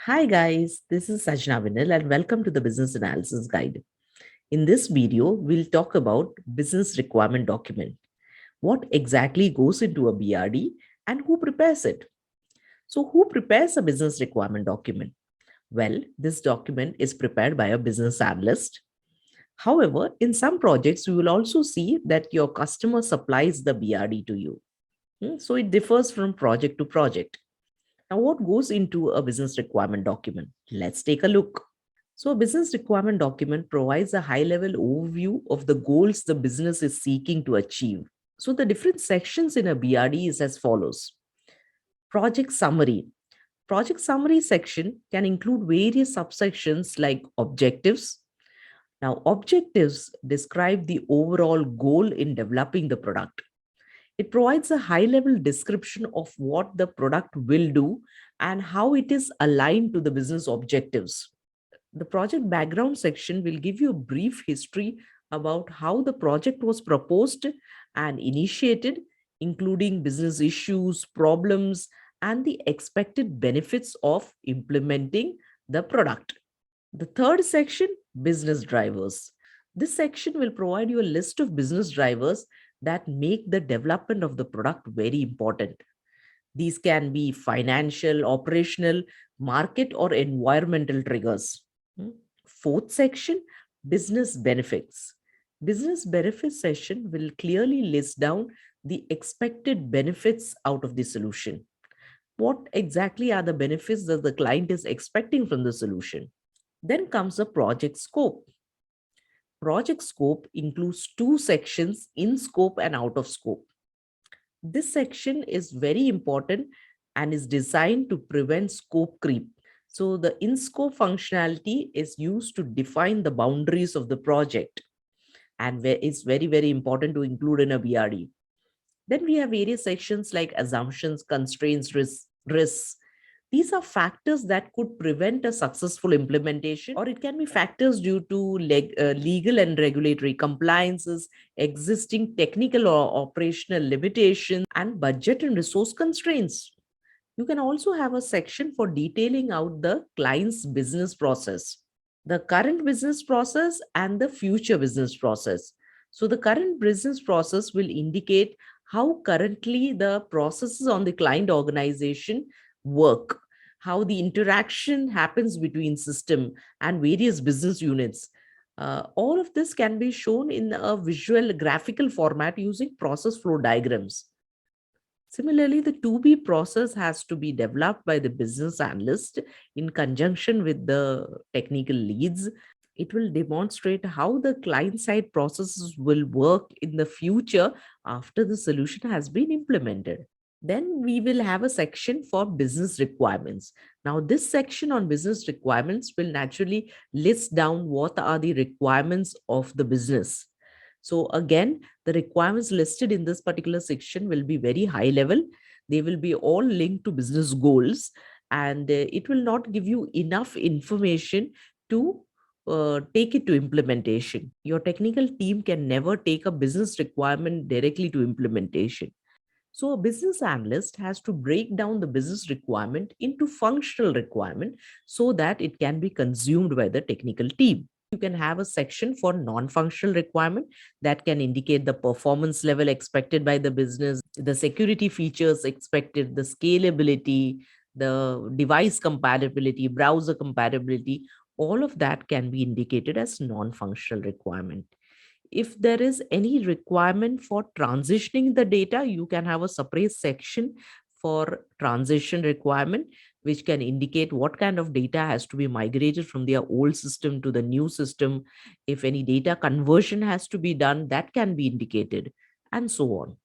Hi guys, this is Sajna Vinil and welcome to the Business Analysis Guide. In this video, we'll talk about business requirement document. What exactly goes into a BRD and who prepares it? So who prepares a business requirement document? Well, this document is prepared by a business analyst. However, in some projects, we will also see that your customer supplies the BRD to you. So it differs from project to project. Now, what goes into a business requirement document? Let's take a look. So, a business requirement document provides a high level overview of the goals the business is seeking to achieve. So, the different sections in a BRD is as follows. Project summary. Project summary section can include various subsections like objectives. Now, objectives describe the overall goal in developing the product. It provides a high level description of what the product will do and how it is aligned to the business objectives. The project background section will give you a brief history about how the project was proposed and initiated, including business issues, problems, and the expected benefits of implementing the product. The third section, business drivers. This section will provide you a list of business drivers that make the development of the product very important. These can be financial, operational, market, or environmental triggers. Hmm. Fourth section, business benefits. Business benefits section will clearly list down the expected benefits out of the solution. What exactly are the benefits that the client is expecting from the solution? Then comes the project scope. Project scope includes two sections, in scope and out of scope. This section is very important and is designed to prevent scope creep. So the in scope functionality is used to define the boundaries of the project and it's very, very important to include in a BRD. Then we have various sections like assumptions, constraints, risks. These are factors that could prevent a successful implementation, or it can be factors due to legal and regulatory compliances, existing technical or operational limitations, and budget and resource constraints. You can also have a section for detailing out the client's business process, the current business process, and the future business process. So, the current business process will indicate how currently the processes on the client organization work, how the interaction happens between system and various business units. All of this can be shown in a visual graphical format using process flow diagrams. Similarly, the to be process has to be developed by the business analyst in conjunction with the technical leads. It will demonstrate how the client side processes will work in the future after the solution has been implemented. Then we will have a section for business requirements. Now, this section on business requirements will naturally list down what are the requirements of the business. So again, the requirements listed in this particular section will be very high level. They will be all linked to business goals, and it will not give you enough information to take it to implementation. Your technical team can never take a business requirement directly to implementation. So a business analyst has to break down the business requirement into functional requirement so that it can be consumed by the technical team. You can have a section for non-functional requirement that can indicate the performance level expected by the business, the security features expected, the scalability, the device compatibility, browser compatibility. All of that can be indicated as non-functional requirement. If there is any requirement for transitioning the data, you can have a separate section for transition requirement, which can indicate what kind of data has to be migrated from their old system to the new system. If any data conversion has to be done, that can be indicated, and so on.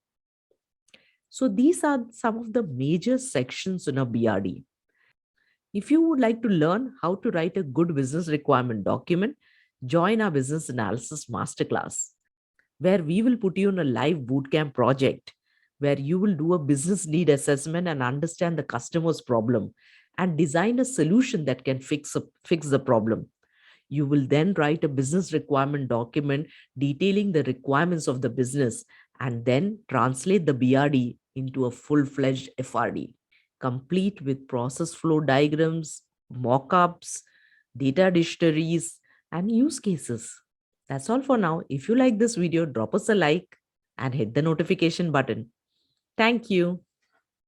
So these are some of the major sections in a BRD. If you would like to learn how to write a good business requirement document, join our Business Analysis Masterclass, where we will put you on a live bootcamp project where you will do a business need assessment and understand the customer's problem and design a solution that can fix the problem. You will then write a business requirement document detailing the requirements of the business and then translate the BRD into a full-fledged FRD, complete with process flow diagrams, mockups, data dictionaries, and use cases. That's all for now. If you like this video, drop us a like and hit the notification button. Thank you.